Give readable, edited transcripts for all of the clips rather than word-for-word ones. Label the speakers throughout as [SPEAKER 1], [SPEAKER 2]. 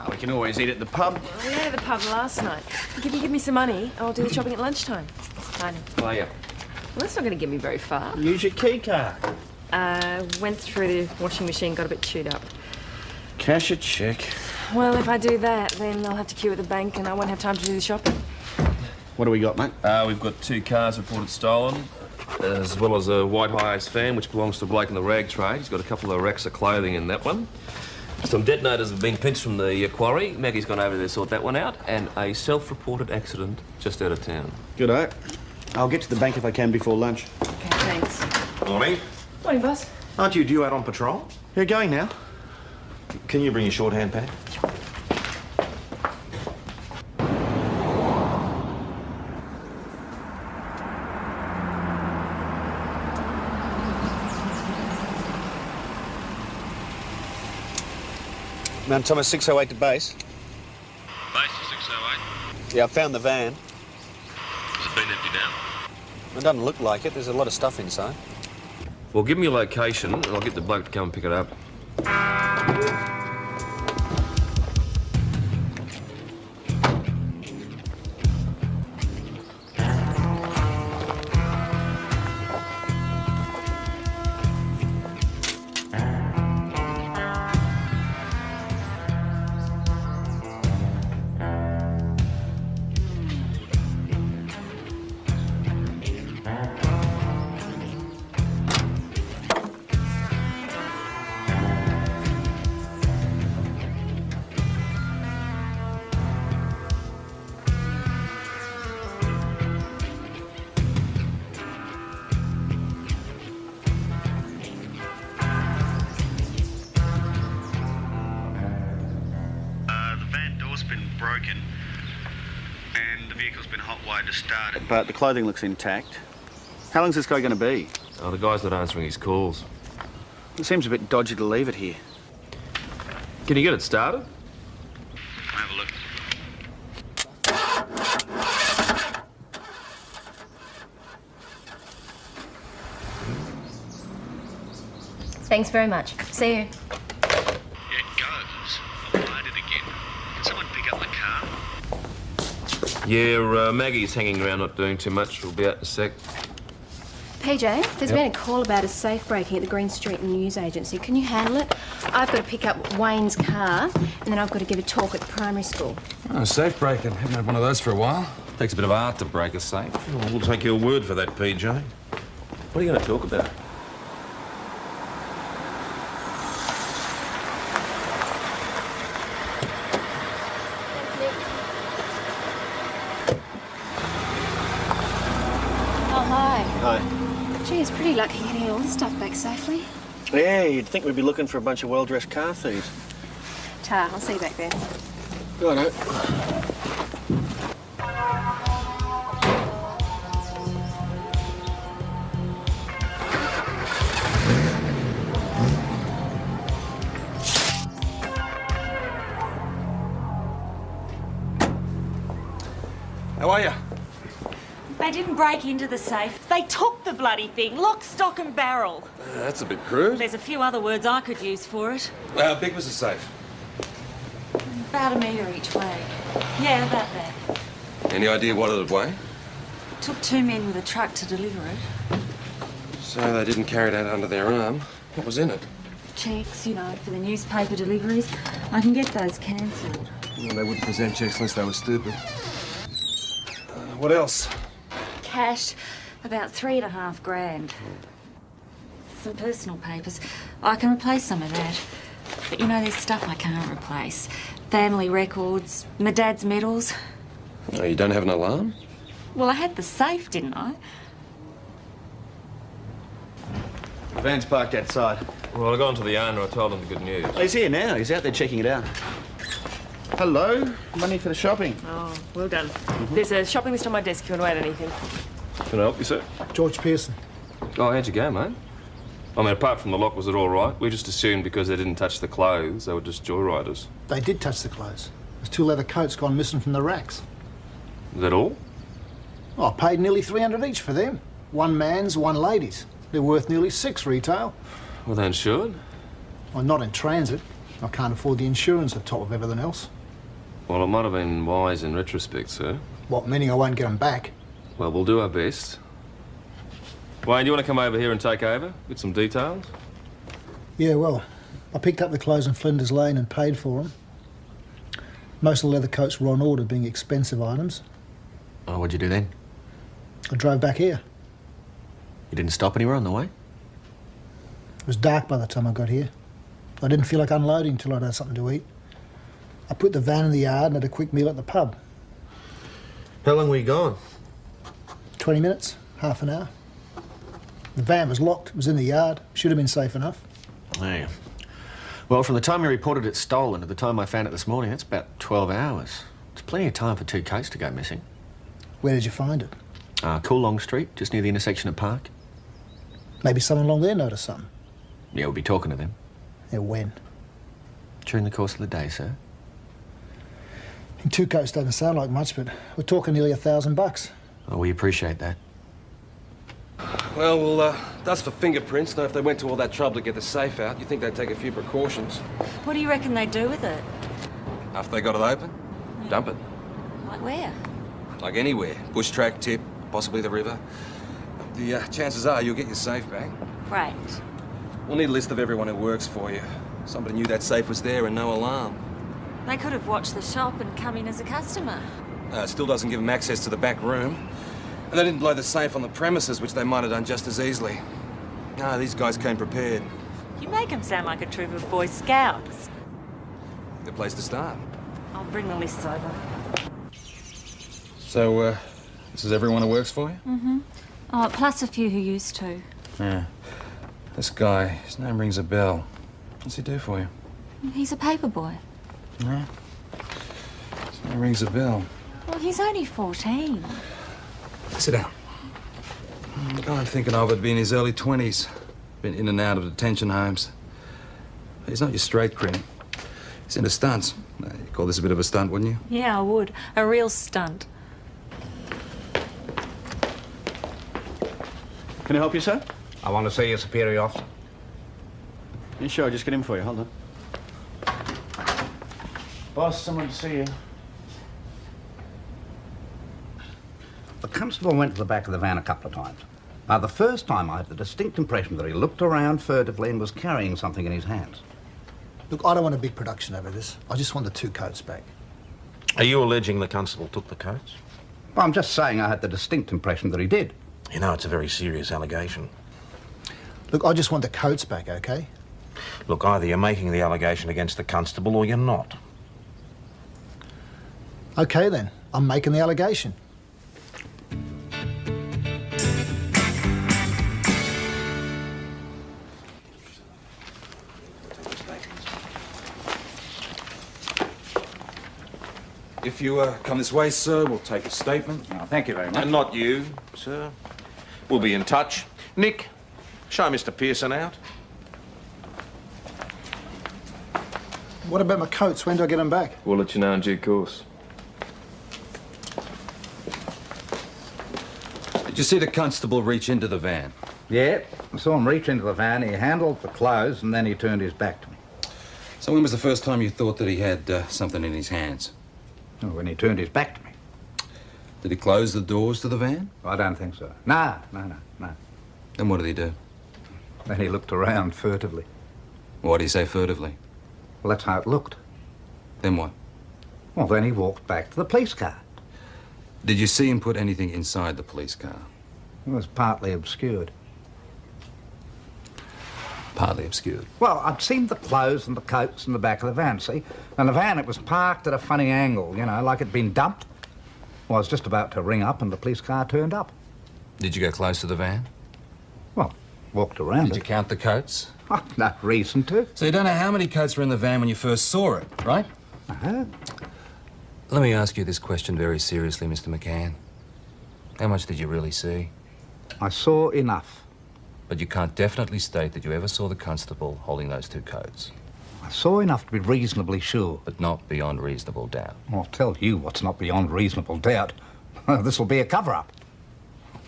[SPEAKER 1] We can always eat at the pub.
[SPEAKER 2] We ate at the pub last night. If you give me some money, I'll do the shopping at lunchtime. Fine.
[SPEAKER 1] Oh, yeah.
[SPEAKER 2] Well, that's not going to get me very far.
[SPEAKER 1] Use your key card.
[SPEAKER 2] Went through the washing machine, got a bit chewed up.
[SPEAKER 1] Cash a check.
[SPEAKER 2] Well, if I do that, then I'll have to queue at the bank and I won't have time to do the shopping.
[SPEAKER 1] What do we got, mate?
[SPEAKER 3] We've got 2 cars reported stolen, as well as a white hi-ace van, which belongs to a bloke in the rag trade. He's got a couple of racks of clothing in that one. Some detonators have been pinched from the quarry. Maggie's gone over there to sort that one out. And a self-reported accident just out of town.
[SPEAKER 1] Good-o. I'll get to the bank if I can before lunch.
[SPEAKER 2] Okay, thanks.
[SPEAKER 4] Morning.
[SPEAKER 2] Morning, boss.
[SPEAKER 4] Aren't you due out on patrol?
[SPEAKER 1] You're going now?
[SPEAKER 4] Can you bring your shorthand pad?
[SPEAKER 1] Mount Thomas 608 to base.
[SPEAKER 3] Base to 608.
[SPEAKER 1] Yeah, I found the van.
[SPEAKER 3] Has it been empty now?
[SPEAKER 1] It doesn't look like it. There's a lot of stuff inside.
[SPEAKER 3] Well, give me your location and I'll get the bloke to come and pick it up.
[SPEAKER 5] Broken and the vehicle's been hot-wired to start it.
[SPEAKER 1] But the clothing looks intact. How long's this guy going to be?
[SPEAKER 3] Oh, the guy's not answering his calls.
[SPEAKER 1] It seems a bit dodgy to leave it here.
[SPEAKER 3] Can you get it started?
[SPEAKER 5] I'll have a look.
[SPEAKER 6] Thanks very much. See you.
[SPEAKER 5] Yeah, it goes. I'll find it again. Can someone pick up the car?
[SPEAKER 3] Yeah, Maggie's hanging around not doing too much. We'll be out in a sec.
[SPEAKER 6] PJ, there's been a call about a safe breaking at the Green Street News Agency. Can you handle it? I've got to pick up Wayne's car and then I've got to give a talk at the primary school.
[SPEAKER 7] Oh, safe breaking. Haven't had one of those for a while. Takes a bit of art to break a safe.
[SPEAKER 4] Oh, we'll take your word for that, PJ.
[SPEAKER 3] What are you going to talk about?
[SPEAKER 6] Oh, hi.
[SPEAKER 1] Hi.
[SPEAKER 6] Gee, it's pretty lucky getting all this stuff back safely.
[SPEAKER 1] Yeah, you'd think we'd be looking for a bunch of well-dressed car thieves.
[SPEAKER 6] Ta, I'll see you back there.
[SPEAKER 1] Righto.
[SPEAKER 7] How are you?
[SPEAKER 8] They didn't break into the safe. They took the bloody thing, lock, stock and barrel.
[SPEAKER 7] That's a bit crude.
[SPEAKER 8] There's a few other words I could use for it.
[SPEAKER 7] How big was the safe?
[SPEAKER 8] About a metre each way. Yeah, about that.
[SPEAKER 7] Any idea what it'd weigh?
[SPEAKER 8] Took 2 men with a truck to deliver it.
[SPEAKER 7] So they didn't carry it out under their arm. What was in it?
[SPEAKER 8] Checks, you know, for the newspaper deliveries. I can get those cancelled.
[SPEAKER 7] Well, they wouldn't present checks unless they were stupid. What else?
[SPEAKER 8] Cash, about 3.5 grand. Some personal papers. I can replace some of that. But you know, there's stuff I can't replace. Family records, my dad's medals.
[SPEAKER 7] Oh, you don't have an alarm?
[SPEAKER 8] Well, I had the safe, didn't I?
[SPEAKER 1] The van's parked outside.
[SPEAKER 3] Well, I got onto the owner. I told him the good news.
[SPEAKER 1] Oh, he's here now. He's out there checking it out. Hello. Money for the shopping.
[SPEAKER 2] Oh, well done. There's a shopping list on my desk if you want to add anything.
[SPEAKER 3] Can I help you, sir?
[SPEAKER 9] George Pearson.
[SPEAKER 3] Oh, how'd you go, mate? I mean, apart from the lock, was it all right? We just assumed because they didn't touch the clothes, they were just joyriders.
[SPEAKER 9] They did touch the clothes. There's 2 leather coats gone missing from the racks.
[SPEAKER 3] Is that all?
[SPEAKER 9] Oh, I paid nearly 300 each for them. 1 man's, 1 lady's. They're worth nearly 6 retail.
[SPEAKER 3] Were they insured?
[SPEAKER 9] Well, not in transit. I can't afford the insurance on top of everything else.
[SPEAKER 3] Well, it might have been wise in retrospect, sir.
[SPEAKER 9] What, meaning I won't get them back?
[SPEAKER 3] Well, we'll do our best. Wayne, do you want to come over here and take over? Get some details?
[SPEAKER 9] Yeah, well, I picked up the clothes in Flinders Lane and paid for them. Most of the leather coats were on order, being expensive items.
[SPEAKER 10] Oh, what'd you do then?
[SPEAKER 9] I drove back here.
[SPEAKER 10] You didn't stop anywhere on the way?
[SPEAKER 9] It was dark by the time I got here. I didn't feel like unloading till I'd had something to eat. I put the van in the yard and had a quick meal at the pub.
[SPEAKER 4] How long were you gone?
[SPEAKER 9] 20 minutes, half an hour. The van was locked, it was in the yard. Should have been safe enough.
[SPEAKER 10] Yeah. Well, from the time you reported it stolen to the time I found it this morning, that's about 12 hours. It's plenty of time for 2 coats to go missing.
[SPEAKER 9] Where did you find it?
[SPEAKER 10] Coolong Street, just near the intersection of Park.
[SPEAKER 9] Maybe someone along there noticed something.
[SPEAKER 10] Yeah, we'll be talking to them.
[SPEAKER 9] Yeah, when?
[SPEAKER 10] During the course of the day, sir.
[SPEAKER 9] And 2 coats doesn't sound like much, but we're talking nearly $1,000.
[SPEAKER 10] Oh, we appreciate that.
[SPEAKER 7] Well, we'll dust for fingerprints. Though if they went to all that trouble to get the safe out, you'd think they'd take a few precautions.
[SPEAKER 8] What do you reckon they'd do with it?
[SPEAKER 7] After they got it open, dump it.
[SPEAKER 8] Like where?
[SPEAKER 7] Like anywhere. Bush track, tip, possibly the river. The chances are you'll get your safe back.
[SPEAKER 8] Great.
[SPEAKER 7] We'll need a list of everyone who works for you. Somebody knew that safe was there and no alarm.
[SPEAKER 8] They could have watched the shop and come in as a customer.
[SPEAKER 7] It still doesn't give them access to the back room. And they didn't blow the safe on the premises, which they might have done just as easily. No, these guys came prepared.
[SPEAKER 8] You make them sound like a troop of Boy Scouts.
[SPEAKER 7] Good place to start.
[SPEAKER 8] I'll bring the lists over.
[SPEAKER 7] So, this is everyone who works for you?
[SPEAKER 8] Mm-hmm. Oh, plus a few who used to.
[SPEAKER 7] Yeah. This guy, his name rings a bell. What's he do for you?
[SPEAKER 8] He's a paper boy.
[SPEAKER 7] Yeah. His name rings a bell.
[SPEAKER 8] Well, he's only 14.
[SPEAKER 7] Sit down. The guy I'm thinking of would be in his early 20s. Been in and out of detention homes. He's not your straight crim. He's into stunts. You'd call this a bit of a stunt, wouldn't you?
[SPEAKER 8] Yeah, I would. A real stunt.
[SPEAKER 1] Can I help you, sir?
[SPEAKER 11] I want to see your superior officer.
[SPEAKER 1] Yeah, sure, I'll just get him for you. Hold on. Boss, someone to see you.
[SPEAKER 11] The constable went to the back of the van a couple of times. Now, the first time I had the distinct impression that he looked around furtively and was carrying something in his hands.
[SPEAKER 9] Look, I don't want a big production over this. I just want the 2 coats back.
[SPEAKER 4] Are you alleging the constable took the coats?
[SPEAKER 11] Well, I'm just saying I had the distinct impression that he did.
[SPEAKER 4] You know, it's a very serious allegation.
[SPEAKER 9] Look, I just want the coats back, OK?
[SPEAKER 4] Look, either you're making the allegation against the constable or you're not.
[SPEAKER 9] OK, then. I'm making the allegation.
[SPEAKER 7] If you come this way, sir, we'll take a statement.
[SPEAKER 11] Oh, thank you very much.
[SPEAKER 4] And not you, sir. We'll be in touch. Nick, show Mr. Pearson out.
[SPEAKER 9] What about my coats? When do I get them back?
[SPEAKER 3] We'll let you know in due course.
[SPEAKER 7] Did you see the constable reach into the van?
[SPEAKER 11] Yeah, I saw him reach into the van, he handled the clothes, and then he turned his back to me.
[SPEAKER 7] So when was the first time you thought that he had something in his hands?
[SPEAKER 11] Oh, when he turned his back to me.
[SPEAKER 7] Did he close the doors to the van?
[SPEAKER 11] I don't think so. No.
[SPEAKER 7] Then what did he do?
[SPEAKER 11] Then he looked around furtively.
[SPEAKER 7] What did he say furtively?
[SPEAKER 11] Well, that's how it looked.
[SPEAKER 7] Then what?
[SPEAKER 11] Well, then he walked back to the police car.
[SPEAKER 7] Did you see him put anything inside the police car?
[SPEAKER 11] It was partly obscured.
[SPEAKER 7] Partly obscured.
[SPEAKER 11] Well, I'd seen the clothes and the coats in the back of the van, see? And the van, it was parked at a funny angle, you know, like it'd been dumped. Well, I was just about to ring up and the police car turned up.
[SPEAKER 7] Did you go close to the van?
[SPEAKER 11] Well, walked around
[SPEAKER 7] Did you count the coats?
[SPEAKER 11] Oh, no reason to.
[SPEAKER 7] So you don't know how many coats were in the van when you first saw it, right?
[SPEAKER 11] Uh-huh.
[SPEAKER 7] Let me ask you this question very seriously, Mr. McCann. How much did you really see?
[SPEAKER 11] I saw enough.
[SPEAKER 3] But you can't definitely state that you ever saw the constable holding those 2 coats.
[SPEAKER 11] I saw enough to be reasonably sure.
[SPEAKER 3] But not beyond reasonable doubt.
[SPEAKER 11] I'll tell you what's not beyond reasonable doubt. This'll be a cover-up.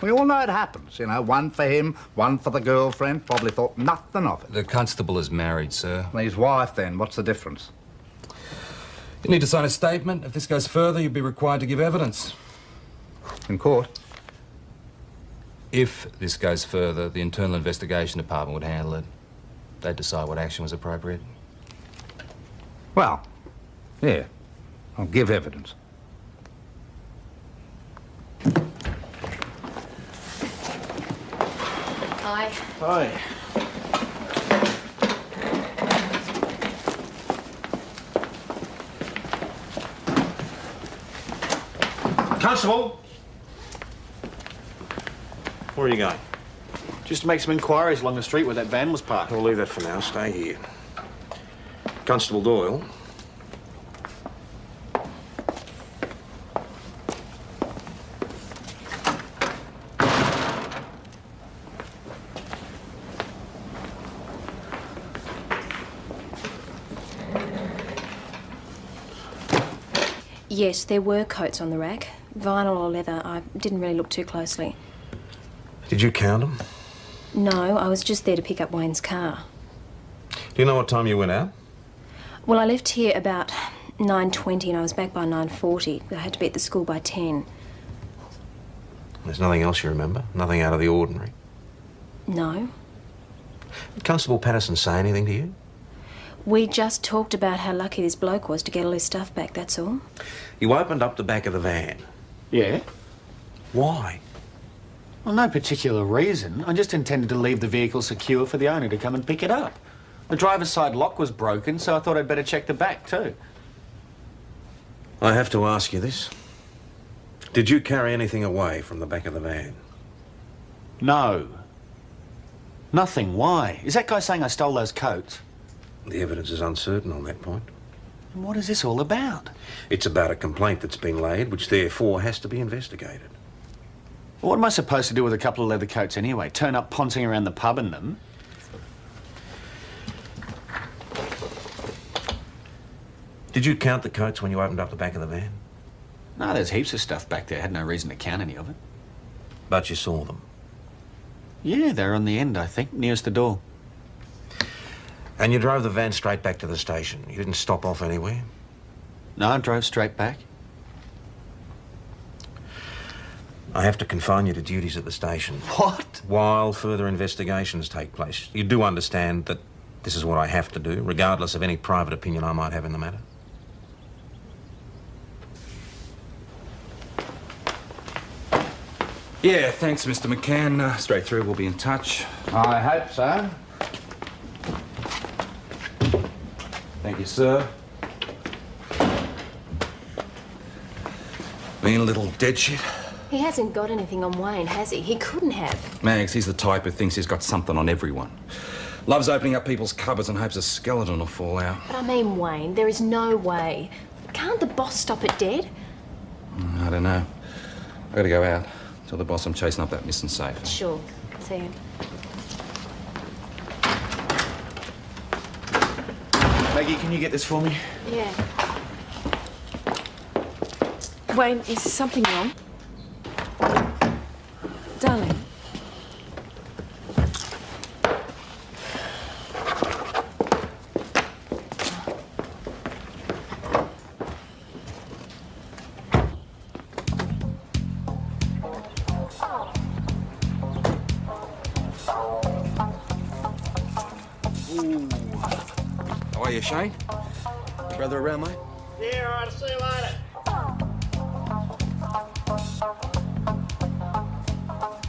[SPEAKER 11] We all know it happens, you know. One for him, one for the girlfriend. Probably thought nothing of it.
[SPEAKER 7] The constable is married, sir.
[SPEAKER 11] His wife, then. What's the difference?
[SPEAKER 7] You need to sign a statement. If this goes further, you'll be required to give evidence.
[SPEAKER 11] In court?
[SPEAKER 7] If this goes further, the Internal Investigation Department would handle it. They'd decide what action was appropriate.
[SPEAKER 11] Well, yeah. I'll give evidence.
[SPEAKER 6] Hi.
[SPEAKER 1] Hi.
[SPEAKER 4] Constable! Where are you going?
[SPEAKER 10] Just to make some inquiries along the street where that van was parked.
[SPEAKER 4] We'll leave that for now. Stay here. Constable Doyle.
[SPEAKER 6] Yes, there were coats on the rack. Vinyl or leather. I didn't really look too closely.
[SPEAKER 4] Did you count them?
[SPEAKER 6] No, I was just there to pick up Wayne's car.
[SPEAKER 4] Do you know what time you went out?
[SPEAKER 6] Well, I left here about 9:20 and I was back by 9:40. I had to be at the school by 10.
[SPEAKER 4] There's nothing else you remember? Nothing out of the ordinary?
[SPEAKER 6] No.
[SPEAKER 4] Did Constable Patterson say anything to you?
[SPEAKER 6] We just talked about how lucky this bloke was to get all his stuff back, that's all.
[SPEAKER 4] You opened up the back of the van.
[SPEAKER 10] Yeah?
[SPEAKER 4] Why?
[SPEAKER 10] Well, no particular reason. I just intended to leave the vehicle secure for the owner to come and pick it up. The driver's side lock was broken, so I thought I'd better check the back too.
[SPEAKER 4] I have to ask you this. Did you carry anything away from the back of the van?
[SPEAKER 10] No. Nothing. Why? Is that guy saying I stole those coats?
[SPEAKER 4] The evidence is uncertain on that point.
[SPEAKER 10] And what is this all about?
[SPEAKER 4] It's about a complaint that's been laid, which therefore has to be investigated.
[SPEAKER 10] Well, what am I supposed to do with a couple of leather coats anyway? Turn up poncing around the pub in them?
[SPEAKER 4] Did you count the coats when you opened up the back of the van?
[SPEAKER 10] No, there's heaps of stuff back there. I had no reason to count any of it.
[SPEAKER 4] But you saw them?
[SPEAKER 10] Yeah, they're on the end, I think, nearest the door.
[SPEAKER 4] And you drove the van straight back to the station? You didn't stop off anywhere?
[SPEAKER 10] No, I drove straight back.
[SPEAKER 4] I have to confine you to duties at the station.
[SPEAKER 10] What?
[SPEAKER 4] While further investigations take place. You do understand that this is what I have to do, regardless of any private opinion I might have in the matter?
[SPEAKER 7] Yeah, thanks, Mr. McCann. Straight through, we'll be in touch.
[SPEAKER 11] I hope so.
[SPEAKER 7] Thank you, sir. Being a little dead shit.
[SPEAKER 6] He hasn't got anything on Wayne, has he? He couldn't have.
[SPEAKER 7] Mags, he's the type who thinks he's got something on everyone. Loves opening up people's cupboards and hopes a skeleton will fall out.
[SPEAKER 6] But I mean, Wayne, there is no way. Can't the boss stop it dead?
[SPEAKER 7] I don't know. I gotta go out. Tell the boss I'm chasing up that missing safe.
[SPEAKER 6] Sure. See you.
[SPEAKER 10] Maggie, can you get this for me?
[SPEAKER 6] Yeah.
[SPEAKER 2] Wayne, is something wrong? Darling.
[SPEAKER 7] How are you, Shane? Your brother around, mate?
[SPEAKER 12] Yeah, all right, I'll see you later.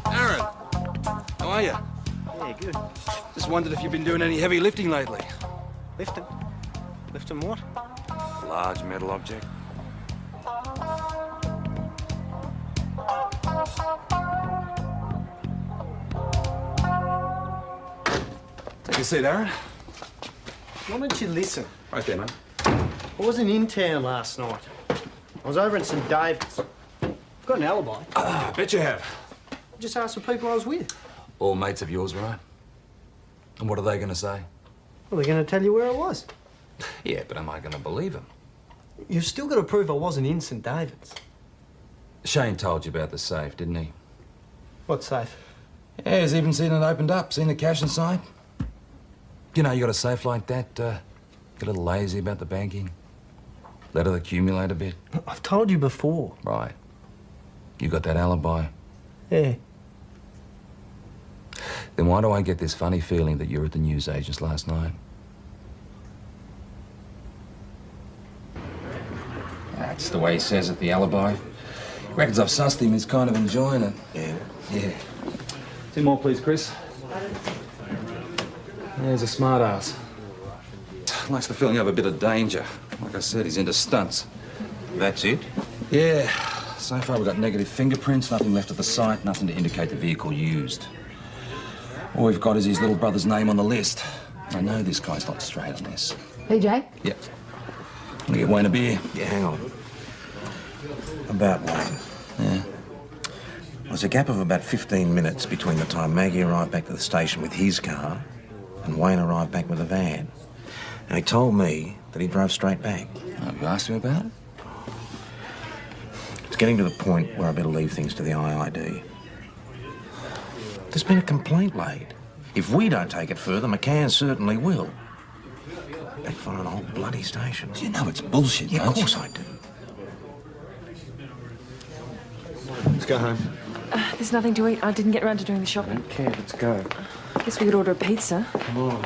[SPEAKER 7] Aaron! How are you?
[SPEAKER 12] Yeah, good.
[SPEAKER 7] Just wondered if you've been doing any heavy lifting lately.
[SPEAKER 12] Lifting? Lifting what?
[SPEAKER 7] Large metal object. Take a seat, Aaron.
[SPEAKER 12] Why don't you listen?
[SPEAKER 7] Right there, mate.
[SPEAKER 12] I wasn't in town last night. I was over in St David's. I've got an alibi.
[SPEAKER 7] I bet you have.
[SPEAKER 12] Just ask the people I was with.
[SPEAKER 7] All mates of yours, right? And what are they going to say?
[SPEAKER 12] Well, they're going to tell you where I was.
[SPEAKER 7] Yeah, but am I going to believe them?
[SPEAKER 12] You've still got to prove I wasn't in St David's.
[SPEAKER 7] Shane told you about the safe, didn't he?
[SPEAKER 12] What safe?
[SPEAKER 7] Yeah, he's even seen it opened up, seen the cash inside. You know, you got a safe like that, get a little lazy about the banking. Let it accumulate a bit.
[SPEAKER 12] I've told you before.
[SPEAKER 7] Right. You got that alibi.
[SPEAKER 12] Yeah.
[SPEAKER 7] Then why do I get this funny feeling that you were at the newsagents last night? That's the way he says it, the alibi. Reckons I've sussed him, he's kind of enjoying it.
[SPEAKER 4] Yeah.
[SPEAKER 7] Yeah. 2 more, please, Chris. There's a smart ass. Likes the feeling of a bit of danger. Like I said, he's into stunts.
[SPEAKER 4] That's it?
[SPEAKER 7] Yeah. So far we've got negative fingerprints, nothing left at the site, nothing to indicate the vehicle used. All we've got is his little brother's name on the list. I know this guy's not straight on this.
[SPEAKER 6] PJ?
[SPEAKER 7] Yep. Wanna get Wayne a beer?
[SPEAKER 4] Yeah, hang on. About Wayne.
[SPEAKER 7] Yeah.
[SPEAKER 4] There's a gap of about 15 minutes between the time Maggie arrived back to the station with his car and Wayne arrived back with a van. And he told me that he drove straight back.
[SPEAKER 7] Have you asked him about it?
[SPEAKER 4] It's getting to the point where I better leave things to the IID. There's been a complaint laid. If we don't take it further, McCann certainly will. Back for an whole bloody station.
[SPEAKER 7] You know it's bullshit,
[SPEAKER 4] Yeah,
[SPEAKER 7] don't
[SPEAKER 4] of
[SPEAKER 7] you?
[SPEAKER 4] course I do.
[SPEAKER 10] Let's go home.
[SPEAKER 2] There's nothing to eat. I didn't get around to doing the shopping.
[SPEAKER 10] Okay, let's go.
[SPEAKER 2] Guess we could order a pizza.
[SPEAKER 10] Come on.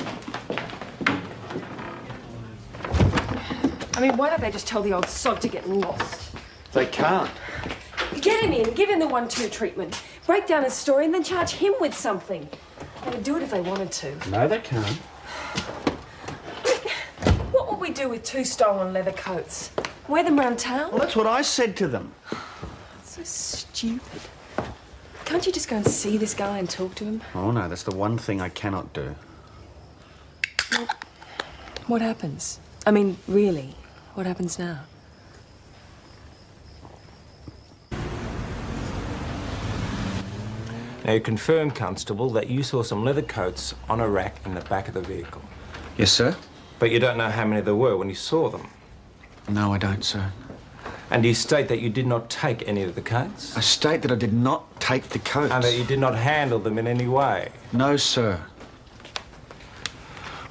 [SPEAKER 2] I mean, why don't they just tell the old sod to get lost?
[SPEAKER 10] They can't.
[SPEAKER 2] Get him in, give him the 1-2 treatment, break down his story, and then charge him with something. They would do it if they wanted to.
[SPEAKER 10] No, they can't.
[SPEAKER 2] What would we do with 2 stolen leather coats? Wear them round town?
[SPEAKER 12] Well, that's what I said to them.
[SPEAKER 2] So stupid. Can't you just go and see this guy and talk to him?
[SPEAKER 10] Oh, no, that's the one thing I cannot do.
[SPEAKER 2] What happens? I mean, really, what happens now?
[SPEAKER 13] Now, you confirm, Constable, that you saw some leather coats on a rack in the back of the vehicle.
[SPEAKER 10] Yes, sir?
[SPEAKER 13] But you don't know how many there were when you saw them.
[SPEAKER 10] No, I don't, sir.
[SPEAKER 13] And you state that you did not take any of the coats?
[SPEAKER 10] I state that I did not take the coats.
[SPEAKER 13] And that you did not handle them in any way?
[SPEAKER 10] No, sir.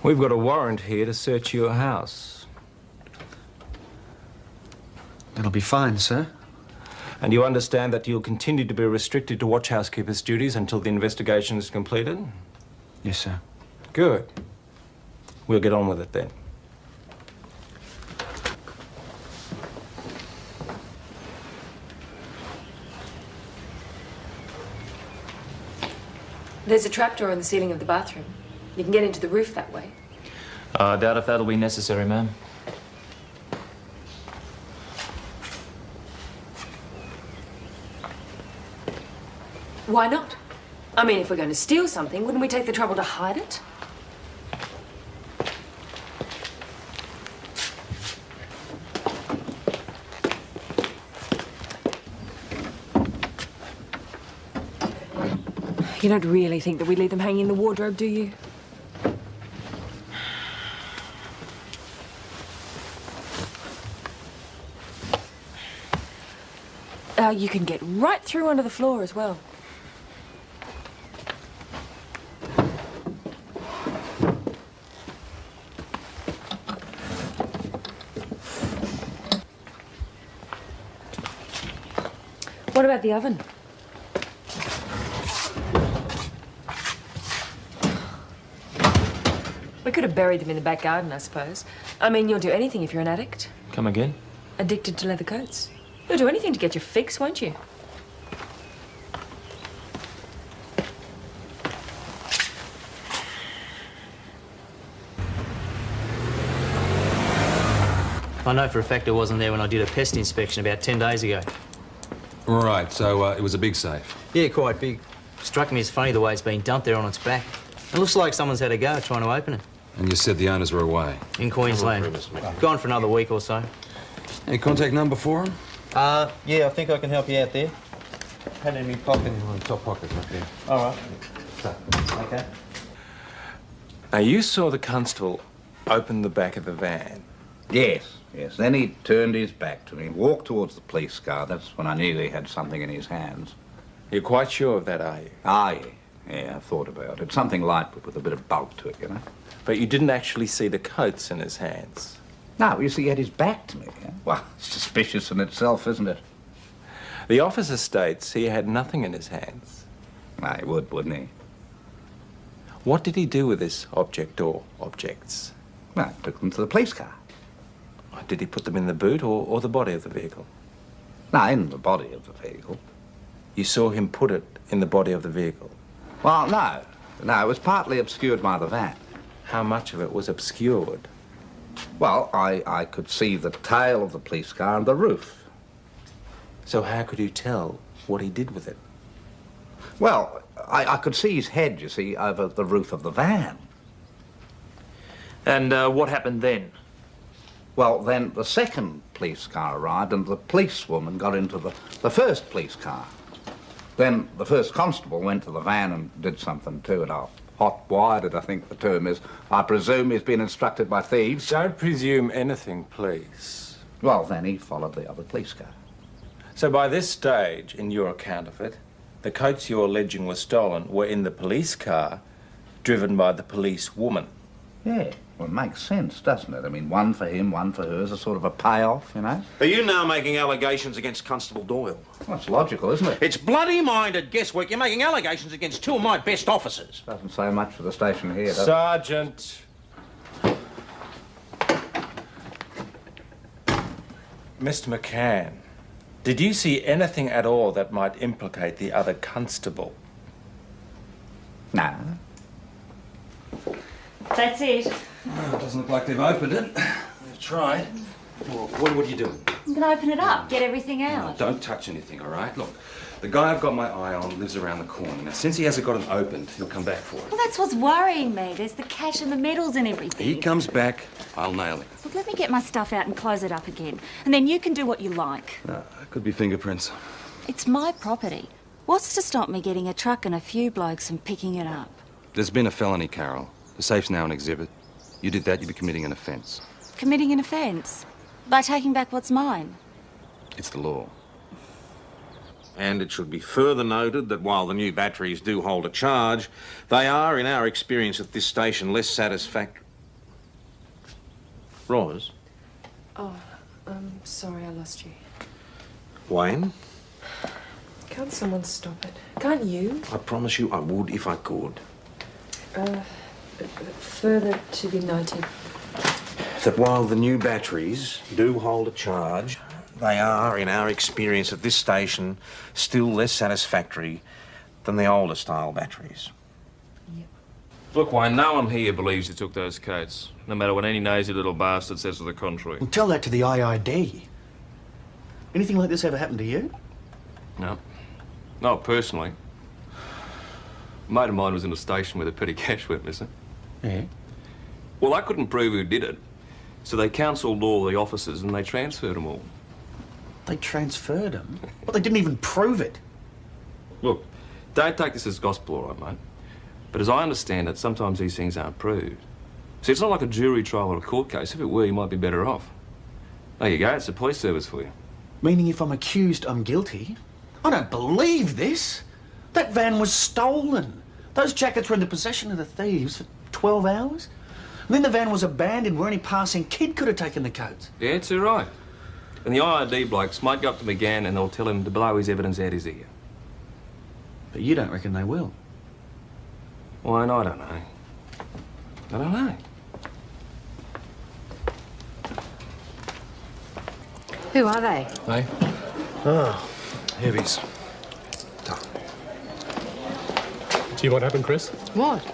[SPEAKER 13] We've got a warrant here to search your house.
[SPEAKER 10] That'll be fine, sir.
[SPEAKER 13] And you understand that you'll continue to be restricted to watch housekeeper's duties until the investigation is completed?
[SPEAKER 10] Yes, sir.
[SPEAKER 13] Good. We'll get on with it then.
[SPEAKER 2] There's a trapdoor in the ceiling of the bathroom. You can get into the roof that way.
[SPEAKER 14] I doubt if that'll be necessary, ma'am.
[SPEAKER 2] Why not? I mean, if we're going to steal something, wouldn't we take the trouble to hide it? You don't really think that we leave them hanging in the wardrobe, do you? You can get right through under the floor as well. What about the oven? We could have buried them in the back garden, I suppose. I mean, you'll do anything if you're an addict.
[SPEAKER 14] Come again?
[SPEAKER 2] Addicted to leather coats. You'll do anything to get your fix, won't you?
[SPEAKER 14] I know for a fact it wasn't there when I did a pest inspection about 10 days ago.
[SPEAKER 7] Right, so it was a big safe.
[SPEAKER 14] Yeah, quite big. Struck me as funny the way it's been dumped there on its back. It looks like someone's had a go trying to open it.
[SPEAKER 7] And you said the owners were away?
[SPEAKER 14] In Queensland. Gone for another week or so.
[SPEAKER 7] Any contact number for them?
[SPEAKER 14] Yeah, I think I can help you out there. Had it in my pocket.
[SPEAKER 7] Top pocket, right there.
[SPEAKER 14] All right. Okay.
[SPEAKER 13] Now, you saw the constable open the back of the van.
[SPEAKER 11] Yes, yes. Then he turned his back to me, walked towards the police car. That's when I knew he had something in his hands.
[SPEAKER 13] You're quite sure of that, are you?
[SPEAKER 11] Ah, yeah. Yeah, I've thought about it. Something light but with a bit of bulk to it, you know.
[SPEAKER 13] But you didn't actually see the coats in his hands.
[SPEAKER 11] No, you see, he had his back to me. Yeah? Well, suspicious in itself, isn't it?
[SPEAKER 13] The officer states he had nothing in his hands.
[SPEAKER 11] No, he would, wouldn't he?
[SPEAKER 13] What did he do with this object or objects?
[SPEAKER 11] Well, he took them to the police car.
[SPEAKER 13] Did he put them in the boot or the body of the vehicle?
[SPEAKER 11] No, in the body of the vehicle.
[SPEAKER 13] You saw him put it in the body of the vehicle?
[SPEAKER 11] Well, no. No, it was partly obscured by the van.
[SPEAKER 13] How much of it was obscured?
[SPEAKER 11] Well, I could see the tail of the police car and the roof.
[SPEAKER 13] So how could you tell what he did with it?
[SPEAKER 11] Well, I could see his head, you see, over the roof of the van.
[SPEAKER 14] And what happened then?
[SPEAKER 11] Well, then the second police car arrived and the policewoman got into the first police car. Then the first constable went to the van and did something to it. Hot-wired it, I think the term is. I presume he's been instructed by thieves.
[SPEAKER 13] Don't presume anything, please.
[SPEAKER 11] Well, then he followed the other police car.
[SPEAKER 13] So by this stage, in your account of it, the coats you're alleging were stolen were in the police car, driven by the police woman.
[SPEAKER 11] Yeah, well, it makes sense, doesn't it? I mean, one for him, one for her is a sort of a payoff, you know?
[SPEAKER 4] Are you now making allegations against Constable Doyle?
[SPEAKER 11] Well, it's logical, isn't it?
[SPEAKER 4] It's bloody-minded guesswork. You're making allegations against two of my best officers.
[SPEAKER 11] Doesn't say much for the station here, does it?
[SPEAKER 13] Sergeant. Mr. McCann, did you see anything at all that might implicate the other constable?
[SPEAKER 11] No.
[SPEAKER 8] That's it.
[SPEAKER 7] Oh, it doesn't look like they've opened it. They've tried. Well, what are you doing?
[SPEAKER 8] I'm going to open it up, get everything out.
[SPEAKER 7] Don't touch anything, all right? Look, the guy I've got my eye on lives around the corner. Now, since he hasn't got it opened, he'll come back for it.
[SPEAKER 8] Well, that's what's worrying me. There's the cash and the medals and everything.
[SPEAKER 7] He comes back, I'll nail him.
[SPEAKER 8] Look, let me get my stuff out and close it up again. And then you can do what you like.
[SPEAKER 7] It could be fingerprints.
[SPEAKER 8] It's my property. What's to stop me getting a truck and a few blokes and picking it up?
[SPEAKER 7] There's been a felony, Carol. The safe's now an exhibit. You did that, you'd be committing an offence.
[SPEAKER 8] Committing an offence? By taking back what's mine?
[SPEAKER 7] It's the law.
[SPEAKER 4] And it should be further noted that while the new batteries do hold a charge, they are, in our experience at this station, less satisfactory. Roz?
[SPEAKER 2] Oh, I'm sorry I lost you.
[SPEAKER 4] Wayne?
[SPEAKER 2] Can't someone stop it? Can't you?
[SPEAKER 4] I promise you I would if I could.
[SPEAKER 2] Further to be noted.
[SPEAKER 4] That while the new batteries do hold a charge, they are, in our experience at this station, still less satisfactory than the older style batteries.
[SPEAKER 3] Look, Wayne, no one here believes you took those coats, no matter what any nosy little bastard says to the contrary.
[SPEAKER 10] Well, tell that to the IID. Anything like this ever happened to you?
[SPEAKER 3] No. Not personally. A mate of mine was in a station with a petty cash went missing.
[SPEAKER 10] Yeah?
[SPEAKER 3] Well, I couldn't prove who did it, so they counselled all the officers and they transferred them all.
[SPEAKER 10] They transferred them? Well, they didn't even prove it.
[SPEAKER 3] Look, don't take this as gospel, all right, mate? But as I understand it, sometimes these things aren't proved. See, it's not like a jury trial or a court case. If it were, you might be better off. There you go, it's the police service for you.
[SPEAKER 10] Meaning if I'm accused, I'm guilty? I don't believe this. That van was stolen. Those jackets were in the possession of the thieves for 12 hours. And then the van was abandoned where any passing kid could have taken the coats.
[SPEAKER 3] Yeah, it's all right. And the IID blokes might go up to McGann and they'll tell him to blow his evidence out his ear.
[SPEAKER 10] But you don't reckon they will?
[SPEAKER 3] Wayne, I don't know. I don't know.
[SPEAKER 2] Who are they?
[SPEAKER 7] Hey?
[SPEAKER 12] Oh,
[SPEAKER 7] Epis.
[SPEAKER 15] See what happened, Chris?
[SPEAKER 2] What?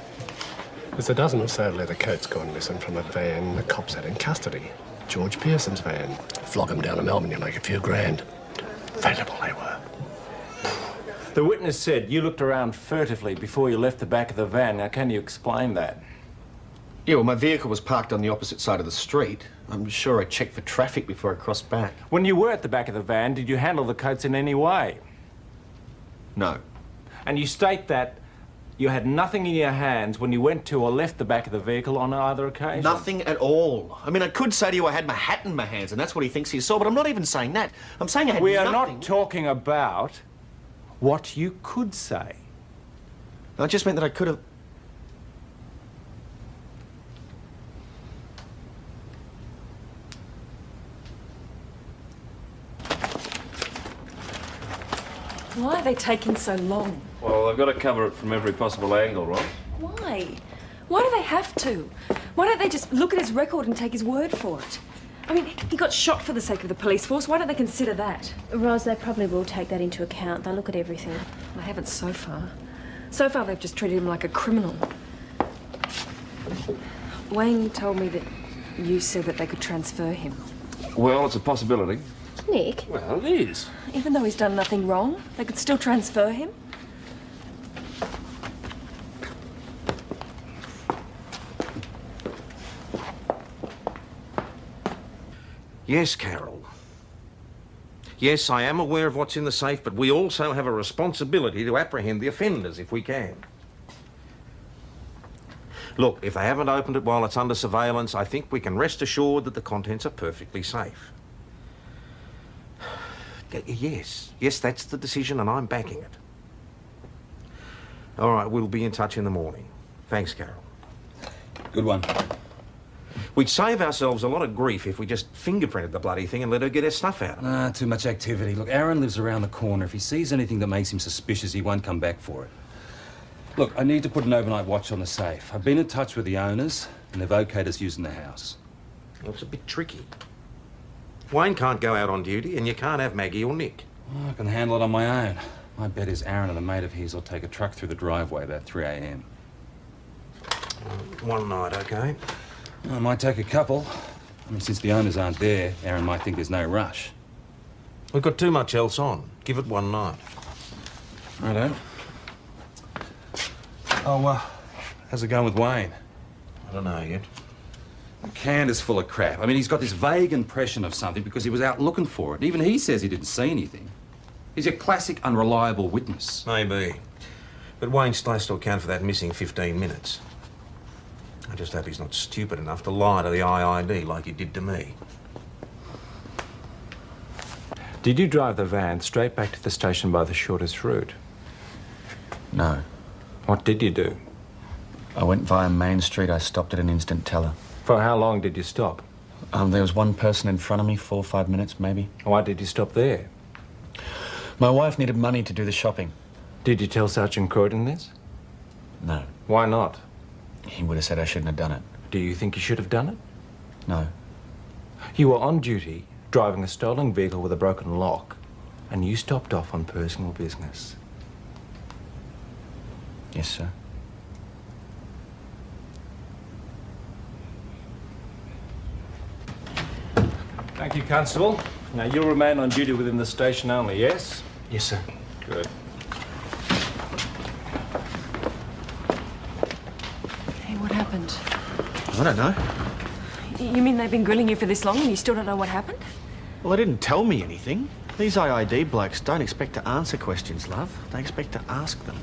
[SPEAKER 15] There's a dozen or so leather coats gone missing from a van the cops had in custody. George Pearson's van. Flog 'em down to Melbourne, you make a few grand. Valuable they were.
[SPEAKER 13] The witness said you looked around furtively before you left the back of the van. Now, can you explain that?
[SPEAKER 10] Yeah, well, my vehicle was parked on the opposite side of the street. I'm sure I checked for traffic before I crossed back.
[SPEAKER 13] When you were at the back of the van, did you handle the coats in any way?
[SPEAKER 10] No.
[SPEAKER 13] And you state that you had nothing in your hands when you went to or left the back of the vehicle on either occasion?
[SPEAKER 10] Nothing at all. I mean, I could say to you I had my hat in my hands, and that's what he thinks he saw, but I'm not even saying that. I'm saying I had
[SPEAKER 13] We are
[SPEAKER 10] nothing.
[SPEAKER 13] not talking about what you could say.
[SPEAKER 12] I just meant that I could have...
[SPEAKER 2] Why are they taking so long?
[SPEAKER 3] Well, they've got to cover it from every possible angle, Ross.
[SPEAKER 2] Why? Why do they have to? Why don't they just look at his record and take his word for it? I mean, he got shot for the sake of the police force. Why don't they consider that?
[SPEAKER 6] Ros, they probably will take that into account. They'll look at everything.
[SPEAKER 2] They haven't so far. So far, they've just treated him like a criminal. Wayne told me that you said that they could transfer him.
[SPEAKER 3] Well, it's a possibility.
[SPEAKER 6] Nick?
[SPEAKER 3] Well, it is.
[SPEAKER 2] Even though he's done nothing wrong, they could still transfer him?
[SPEAKER 4] Yes, Carol. Yes, I am aware of what's in the safe, but we also have a responsibility to apprehend the offenders if we can. Look, if they haven't opened it while it's under surveillance, I think we can rest assured that the contents are perfectly safe. Yes, that's the decision and I'm backing it. All right, we'll be in touch in the morning. Thanks, Carol.
[SPEAKER 7] Good one.
[SPEAKER 4] We'd save ourselves a lot of grief if we just fingerprinted the bloody thing and let her get her stuff out.
[SPEAKER 7] Nah, too much activity. Look, Aaron lives around the corner. If he sees anything that makes him suspicious, he won't come back for it. Look, I need to put an overnight watch on the safe. I've been in touch with the owners, and they've okayed us using the house.
[SPEAKER 4] Well, it's a bit tricky. Wayne can't go out on duty, and you can't have Maggie or Nick.
[SPEAKER 7] Well, I can handle it on my own. My bet is Aaron and a mate of his will take a truck through the driveway about 3 a.m.
[SPEAKER 4] One night, okay?
[SPEAKER 7] Well, it might take a couple. I mean, since the owners aren't there, Aaron might think there's no rush.
[SPEAKER 4] We've got too much else on. Give it one night.
[SPEAKER 7] Righto. Oh, how's it going with Wayne?
[SPEAKER 4] I don't know yet.
[SPEAKER 7] Canda's full of crap. I mean, he's got this vague impression of something because he was out looking for it. Even he says he didn't see anything. He's a classic unreliable witness.
[SPEAKER 4] Maybe. But Wayne's supposed to account for that missing 15 minutes. I just hope he's not stupid enough to lie to the IID like he did to me.
[SPEAKER 13] Did you drive the van straight back to the station by the shortest route?
[SPEAKER 14] No.
[SPEAKER 13] What did you do?
[SPEAKER 14] I went via Main Street. I stopped at an instant teller.
[SPEAKER 13] For how long did you stop?
[SPEAKER 14] There was one person in front of me, 4 or 5 minutes, maybe.
[SPEAKER 13] Why did you stop there?
[SPEAKER 14] My wife needed money to do the shopping.
[SPEAKER 13] Did you tell Sergeant Croydon this?
[SPEAKER 14] No.
[SPEAKER 13] Why not?
[SPEAKER 14] He would have said I shouldn't have done it.
[SPEAKER 13] Do you think you should have done it?
[SPEAKER 14] No.
[SPEAKER 13] You were on duty, driving a stolen vehicle with a broken lock, and you stopped off on personal business.
[SPEAKER 14] Yes, sir.
[SPEAKER 13] Thank you, Constable. Now, you'll remain on duty within the station only, yes?
[SPEAKER 12] Yes, sir.
[SPEAKER 13] Good.
[SPEAKER 2] Hey, what happened?
[SPEAKER 12] I don't know.
[SPEAKER 2] You mean they've been grilling you for this long and you still don't know what happened?
[SPEAKER 12] Well, they didn't tell me anything. These IID blokes don't expect to answer questions, love. They expect to ask them.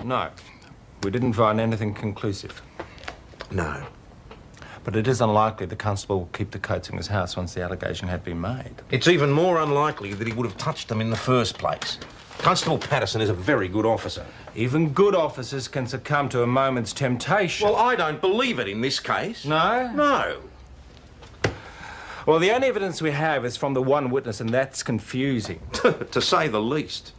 [SPEAKER 13] No. We didn't find anything conclusive.
[SPEAKER 4] No.
[SPEAKER 13] But it is unlikely the constable will keep the coats in his house once the allegation had been made.
[SPEAKER 4] It's even more unlikely that he would have touched them in the first place. Constable Patterson is a very good officer.
[SPEAKER 13] Even good officers can succumb to a moment's temptation.
[SPEAKER 4] Well, I don't believe it in this case.
[SPEAKER 13] No?
[SPEAKER 4] No.
[SPEAKER 13] Well, the only evidence we have is from the one witness, and that's confusing.
[SPEAKER 4] To say the least.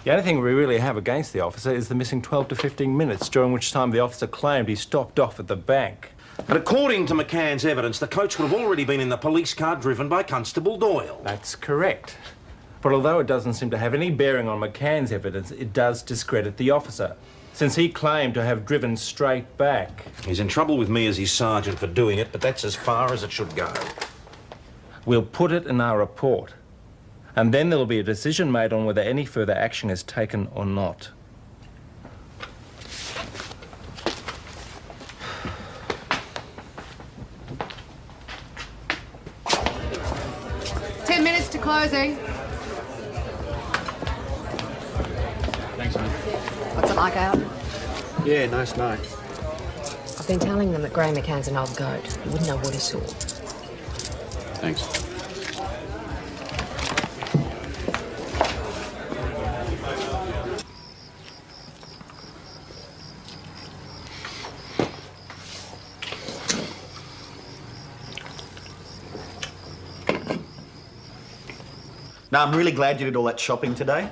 [SPEAKER 13] The only thing we really have against the officer is the missing 12 to 15 minutes, during which time the officer claimed he stopped off at the bank.
[SPEAKER 4] But according to McCann's evidence, the coach would have already been in the police car driven by Constable Doyle.
[SPEAKER 13] That's correct. But although it doesn't seem to have any bearing on McCann's evidence, it does discredit the officer, since he claimed to have driven straight back.
[SPEAKER 4] He's in trouble with me as his sergeant for doing it, but that's as far as it should go.
[SPEAKER 13] We'll put it in our report, and then there'll be a decision made on whether any further action is taken or not.
[SPEAKER 16] To closing.
[SPEAKER 12] Thanks, mate.
[SPEAKER 16] What's it like out?
[SPEAKER 12] Yeah, nice night.
[SPEAKER 17] I've been telling them that Graham McCann's an old goat. He wouldn't know what he saw.
[SPEAKER 1] Thanks.
[SPEAKER 10] No, I'm really glad you did all that shopping today.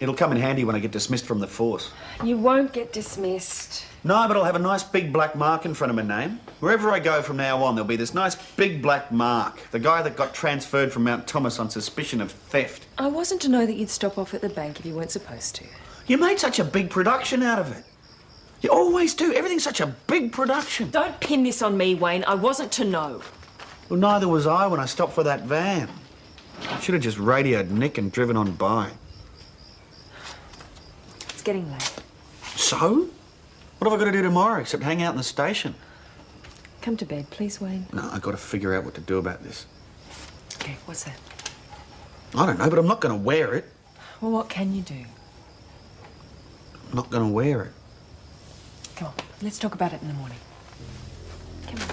[SPEAKER 10] It'll come in handy when I get dismissed from the force.
[SPEAKER 2] You won't get dismissed.
[SPEAKER 10] No, but I'll have a nice big black mark in front of my name. Wherever I go from now on, there'll be this nice big black mark. The guy that got transferred from Mount Thomas on suspicion of theft.
[SPEAKER 2] I wasn't to know that you'd stop off at the bank if you weren't supposed to.
[SPEAKER 10] You made such a big production out of it. You always do. Everything's such a big production.
[SPEAKER 2] Don't pin this on me, Wayne. I wasn't to know.
[SPEAKER 10] Well, neither was I when I stopped for that van. I should have just radioed Nick and driven on by.
[SPEAKER 2] It's getting late.
[SPEAKER 10] So? What have I got to do tomorrow except hang out in the station?
[SPEAKER 2] Come to bed, please, Wayne.
[SPEAKER 10] No, I've got to figure out what to do about this.
[SPEAKER 2] Okay, what's that?
[SPEAKER 10] I don't know, but I'm not going to wear it.
[SPEAKER 2] Well, what can you do?
[SPEAKER 10] I'm not going to wear it.
[SPEAKER 2] Come on, let's talk about it in the morning. Come on.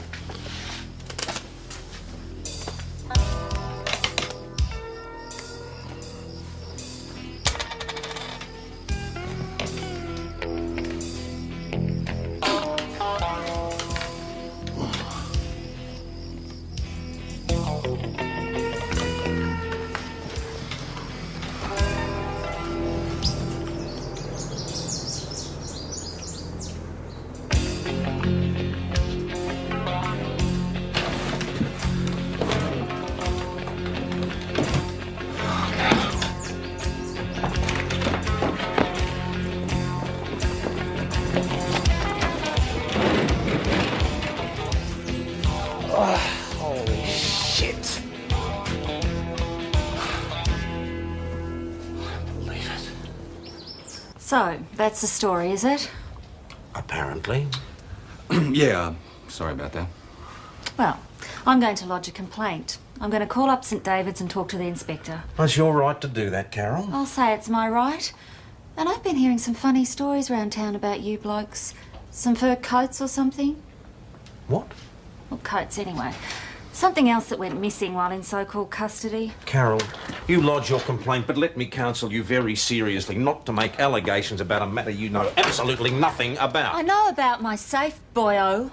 [SPEAKER 4] Holy shit.
[SPEAKER 8] So, that's the story, is it?
[SPEAKER 4] Apparently.
[SPEAKER 7] Yeah, sorry about that.
[SPEAKER 8] Well, I'm going to lodge a complaint. I'm going to call up St David's and talk to the inspector.
[SPEAKER 4] Well, it's your right to do that, Carol.
[SPEAKER 8] I'll say it's my right. And I've been hearing some funny stories around town about you blokes. Some fur coats or something?
[SPEAKER 4] What?
[SPEAKER 8] Well, coats anyway. Something else that went missing while in so-called custody.
[SPEAKER 4] Carol, you lodge your complaint, but let me counsel you very seriously not to make allegations about a matter you know absolutely nothing about.
[SPEAKER 8] I know about my safe, boyo.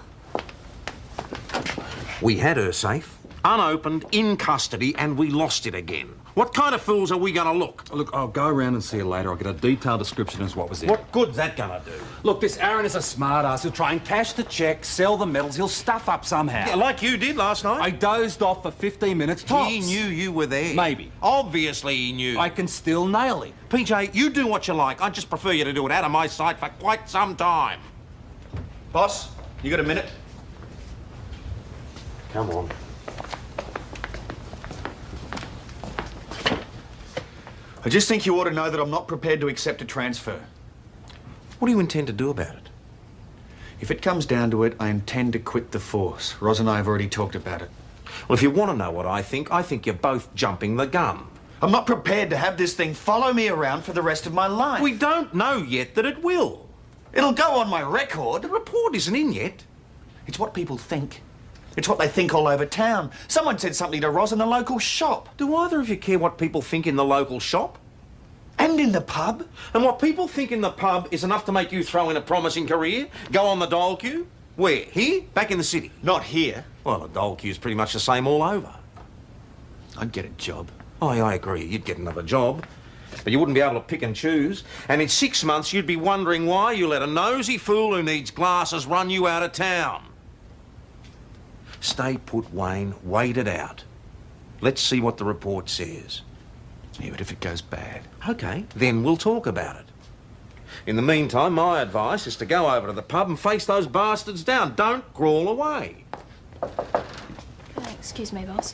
[SPEAKER 4] We had her safe, unopened, in custody, and we lost it again. What kind of fools are we going to look?
[SPEAKER 7] Look, I'll go around and see you later. I'll get a detailed description as what was in it.
[SPEAKER 4] What good's that going to do?
[SPEAKER 17] Look, this Aaron is a smart-ass. He'll try and cash the cheque, sell the medals. He'll stuff up somehow.
[SPEAKER 4] Yeah, like you did last night.
[SPEAKER 17] I dozed off for 15 minutes tops.
[SPEAKER 4] He knew you were there.
[SPEAKER 17] Maybe.
[SPEAKER 4] Obviously he knew.
[SPEAKER 17] I can still nail him.
[SPEAKER 4] PJ, you do what you like. I just prefer you to do it out of my sight for quite some time.
[SPEAKER 10] Boss, you got a minute?
[SPEAKER 4] Come on.
[SPEAKER 10] I just think you ought to know that I'm not prepared to accept a transfer.
[SPEAKER 4] What do you intend to do about it?
[SPEAKER 10] If it comes down to it, I intend to quit the force. Roz and I have already talked about it.
[SPEAKER 4] Well, if you want to know what I think you're both jumping the gun.
[SPEAKER 10] I'm not prepared to have this thing follow me around for the rest of my life.
[SPEAKER 4] We don't know yet that it will.
[SPEAKER 10] It'll go on my record.
[SPEAKER 4] The report isn't in yet.
[SPEAKER 10] It's what people think. It's what they think all over town. Someone said something to Roz in the local shop.
[SPEAKER 4] Do either of you care what people think in the local shop?
[SPEAKER 10] And in the pub?
[SPEAKER 4] And what people think in the pub is enough to make you throw in a promising career? Go on the dole queue? Where? Here? Back in the city?
[SPEAKER 10] Not here.
[SPEAKER 4] Well, the dole queue's pretty much the same all over.
[SPEAKER 10] I'd get a job.
[SPEAKER 4] Oh, I agree. You'd get another job. But you wouldn't be able to pick and choose. And in 6 months, you'd be wondering why you let a nosy fool who needs glasses run you out of town. Stay put, Wayne. Wait it out. Let's see what the report says.
[SPEAKER 10] Yeah, but if it goes bad...
[SPEAKER 4] OK, then we'll talk about it. In the meantime, my advice is to go over to the pub and face those bastards down. Don't crawl away.
[SPEAKER 6] Excuse me, boss.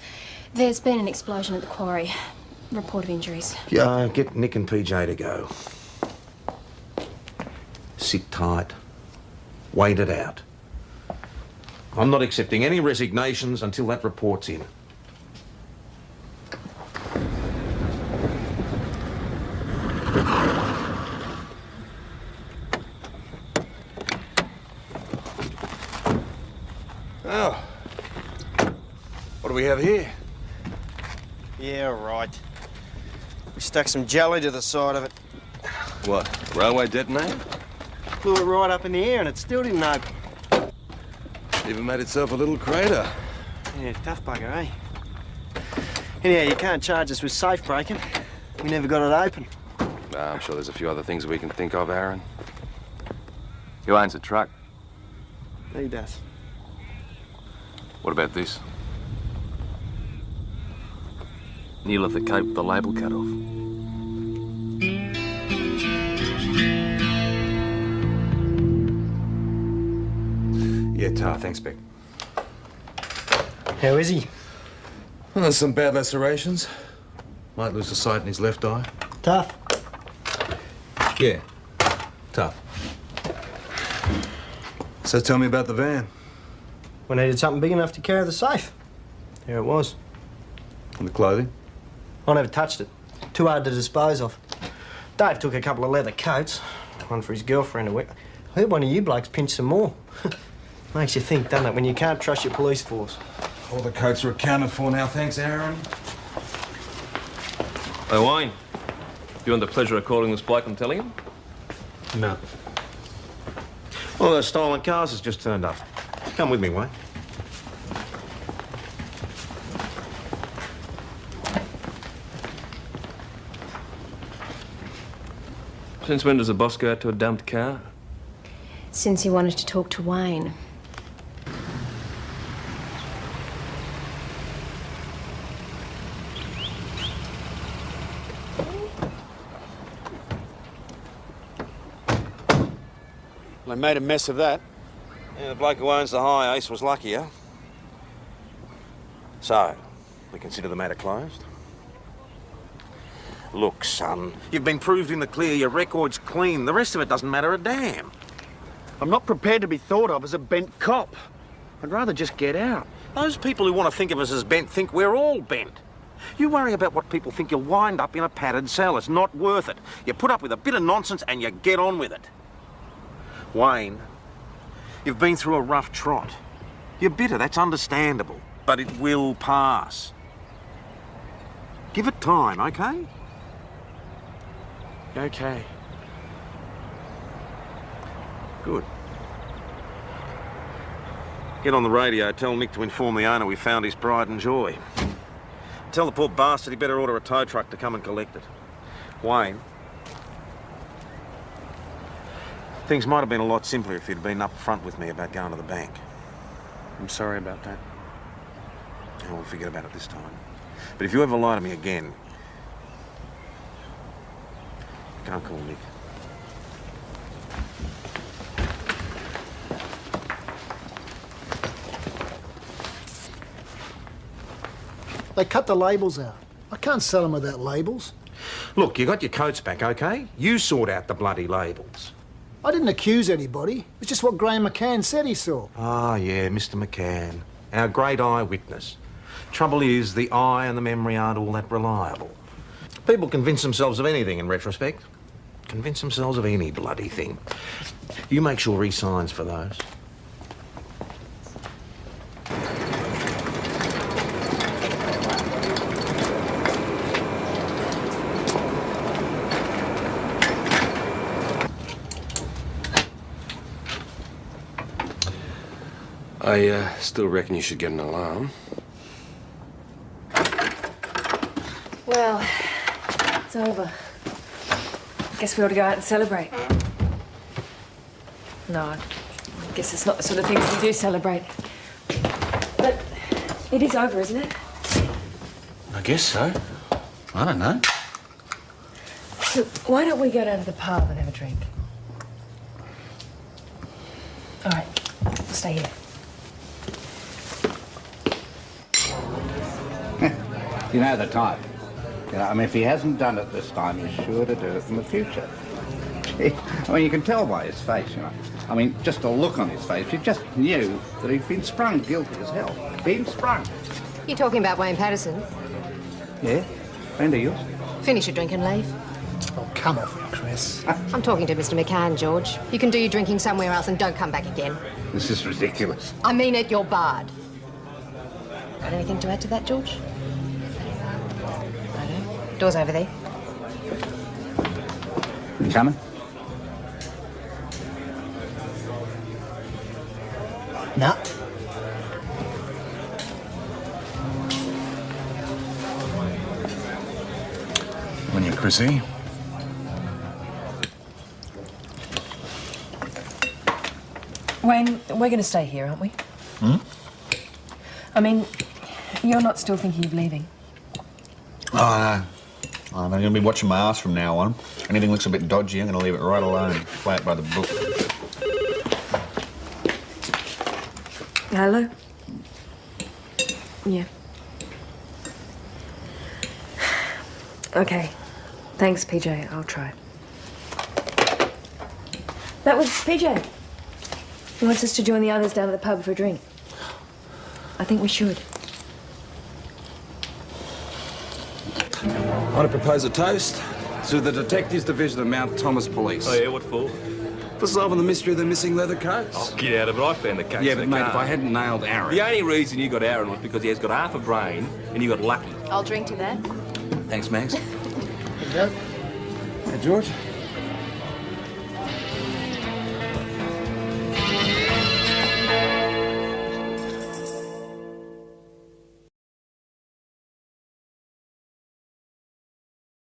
[SPEAKER 6] There's been an explosion at the quarry. Report of injuries.
[SPEAKER 4] Yeah, get Nick and PJ to go. Sit tight. Wait it out. I'm not accepting any resignations until that report's in.
[SPEAKER 7] Oh. What do we have here?
[SPEAKER 12] Yeah, right. We stuck some jelly to the side of it.
[SPEAKER 18] What, railway detonator?
[SPEAKER 12] Blew it right up in the air and it still didn't open.
[SPEAKER 18] Even made itself a little crater.
[SPEAKER 12] Yeah, tough bugger, eh? Anyhow, you can't charge us with safe breaking. We never got it open.
[SPEAKER 18] Nah, I'm sure there's a few other things we can think of, Aaron. Who owns the truck?
[SPEAKER 12] He does.
[SPEAKER 3] What about this? Neil at the Cape with the label cut off.
[SPEAKER 7] Yeah, tar, thanks, Beck.
[SPEAKER 12] How is he?
[SPEAKER 7] Well, there's some bad lacerations. Might lose the sight in his left eye.
[SPEAKER 12] Tough?
[SPEAKER 7] Yeah, tough. So tell me about the van.
[SPEAKER 12] We needed something big enough to carry the safe. There it was.
[SPEAKER 7] And the clothing?
[SPEAKER 12] I never touched it. Too hard to dispose of. Dave took a couple of leather coats, one for his girlfriend to wear. I heard one of you blokes pinch some more. Makes you think, doesn't it, when you can't trust your police force?
[SPEAKER 7] All the coats are accounted for now, thanks, Aaron.
[SPEAKER 3] Hey, Wayne. You want the pleasure of calling this bloke and telling him?
[SPEAKER 12] No.
[SPEAKER 10] Well, those stolen cars has just turned up. Come with me, Wayne.
[SPEAKER 3] Since when does a boss go out to a dumped car?
[SPEAKER 6] Since he wanted to talk to Wayne.
[SPEAKER 17] Well, they made a mess of that.
[SPEAKER 4] Yeah, the bloke who owns the high ace was luckier. So, we consider the matter closed? Look, son, you've been proved in the clear, your record's clean. The rest of it doesn't matter a damn.
[SPEAKER 10] I'm not prepared to be thought of as a bent cop. I'd rather just get out.
[SPEAKER 4] Those people who want to think of us as bent think we're all bent. You worry about what people think, you'll wind up in a padded cell. It's not worth it. You put up with a bit of nonsense and you get on with it. Wayne, you've been through a rough trot. You're bitter, that's understandable. But it will pass. Give it time, okay?
[SPEAKER 12] Okay.
[SPEAKER 4] Good. Get on the radio, tell Nick to inform the owner we found his pride and joy. Tell the poor bastard he better order a tow truck to come and collect it. Wayne, things might have been a lot simpler if you'd been up front with me about going to the bank.
[SPEAKER 12] I'm sorry about that.
[SPEAKER 4] And we'll forget about it this time. But if you ever lie to me again, you can't call Nick.
[SPEAKER 9] They cut the labels out. I can't sell them without labels.
[SPEAKER 4] Look, you got your coats back, okay? You sort out the bloody labels.
[SPEAKER 9] I didn't accuse anybody. It's just what Graham McCann said he saw.
[SPEAKER 4] Ah, yeah, Mr. McCann. Our great eyewitness. Trouble is, the eye and the memory aren't all that reliable. People convince themselves of anything in retrospect. Convince themselves of any bloody thing. You make sure he signs for those.
[SPEAKER 18] I still reckon you should get an alarm.
[SPEAKER 2] Well, it's over. Guess we ought to go out and celebrate. No, I guess it's not the sort of thing that we do celebrate. But it is over, isn't it?
[SPEAKER 10] I guess so. I don't know.
[SPEAKER 2] Look, why don't we go down to the pub and have a drink? All right, we'll stay here.
[SPEAKER 11] You know the type. You know, I mean, if he hasn't done it this time, he's sure to do it in the future. I mean, you can tell by his face, you know. I mean, just a look on his face, you just knew that he'd been sprung guilty as hell. Been sprung.
[SPEAKER 16] You're talking about Wayne Patterson?
[SPEAKER 11] Yeah? Friend of yours?
[SPEAKER 16] Finish your drink and leave.
[SPEAKER 9] Oh, come off it, Chris.
[SPEAKER 16] I'm talking to Mr. McCann, George. You can do your drinking somewhere else and don't come back again.
[SPEAKER 11] This is ridiculous.
[SPEAKER 16] I mean it, you're barred. Got anything to add to that, George? Door's over there.
[SPEAKER 11] You coming?
[SPEAKER 9] Nah.
[SPEAKER 4] When you, Chrissy?
[SPEAKER 2] Wayne, we're going to stay here, aren't we?
[SPEAKER 10] Hmm?
[SPEAKER 2] I mean, you're not still thinking of leaving.
[SPEAKER 10] Oh, no. I'm going to be watching my ass from now on. Anything looks a bit dodgy, I'm going to leave it right alone. Play it by the book.
[SPEAKER 2] Hello? Yeah. Okay. Thanks, PJ. I'll try. That was PJ. He wants us to join the others down at the pub for a drink. I think we should.
[SPEAKER 7] I want to propose a toast to the Detectives Division of Mount Thomas Police.
[SPEAKER 3] Oh, yeah, what for?
[SPEAKER 7] For solving the mystery of the missing leather coats.
[SPEAKER 3] Oh, get out of it. I found the case.
[SPEAKER 7] Yeah,
[SPEAKER 3] in
[SPEAKER 7] but
[SPEAKER 3] the
[SPEAKER 7] mate,
[SPEAKER 3] car.
[SPEAKER 7] if I hadn't nailed Aaron...
[SPEAKER 3] The only reason you got Aaron was because he has got half a brain and you got lucky.
[SPEAKER 16] I'll drink to that.
[SPEAKER 7] Thanks, Max.
[SPEAKER 9] There you go.
[SPEAKER 7] Hey, George.